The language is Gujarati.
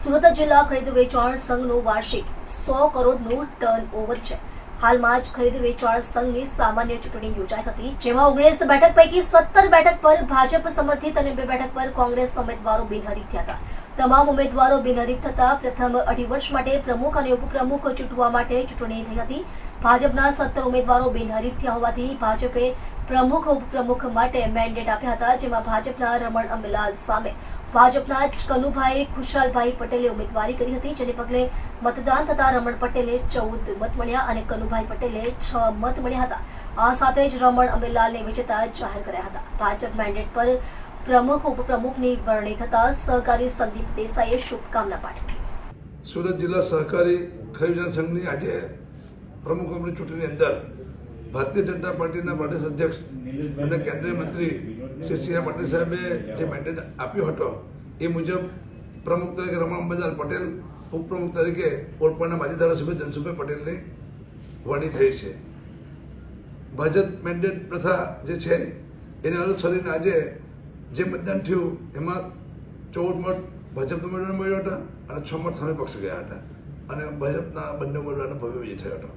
સુરત જિલ્લા ખરીદ વેચાણ સંઘનું વાર્ષિક 100 કરોડનું ટર્નઓવર છે। હાલમાં જ ખરીદ વેચાણ સંઘની સામાન્ય ચૂંટણી યોજાઈ હતી, જેમાં 19 બેઠક પૈકી 17 બેઠક પર ભાજપ સમર્થિત અને 2 બેઠક પર કોંગ્રેસના ઉમેદવારો બિનહરીફ થયા હતા। તમામ ઉમેદવારો બિનહરીફ થતા પ્રથમ 2.5 વર્ષ માટે પ્રમુખ અને ઉપપ્રમુખ ચૂંટવા માટે ચૂંટણી થઈ હતી। ભાજપના 17 ઉમેદવારો બિનહરીફ થયા હોવાથી ભાજપે પ્રમુખ ઉપપ્રમુખ માટે મેન્ડેટ આપ્યા હતા, જેમાં ભાજપના રમણ અંબલાલ સામે ભાજપના જ કનુભાઈ ખુશાલભાઈ પટેલે ઉમેદવારી કરી હતી, જેને પગલે મતદાન થતા રમણ પટેલે 14 મત મળ્યા અને કનુભાઈ પટેલે 6 મત મળ્યા હતા। આ સાથે જ રમણ અંબલાલને વિજેતા જાહેર કર્યા હતા। ભાજપ મેન્ડેટ પર પ્રમુખ ઉપપ્રમુખની વરણી થતા સહકારી સંદીપ દેસાઈએ શુભકામના પાઠવી। સુરત જિલ્લા સહકારી ખરીદ વેચાણ સંઘની આજે પ્રમુખોની ચૂંટણીની અંદર ભારતીય જનતા પાર્ટીના પ્રદેશ અધ્યક્ષ અને કેન્દ્રીય મંત્રી શ્રી સી આર પાટીલ સાહેબે જે મેન્ડેટ આપ્યો હતો એ મુજબ પ્રમુખ તરીકે રમણ અંબલાલ પટેલ, ઉપપ્રમુખ તરીકે ઓલપાડના માજી ધારાસભ્ય ધનસુભાઈ પટેલની વરણી થઈ છે। ભાજપ મેન્ડેટ પ્રથા જે છે એને અનુસરીને આજે જે મતદાન થયું એમાં 14 મત ભાજપના ઉમેદવારને મળ્યા હતા અને 6 મત સામે પક્ષ ગયા હતા અને ભાજપના બંને ઉમેદવારનો ભવ્ય વિજય થયો હતો।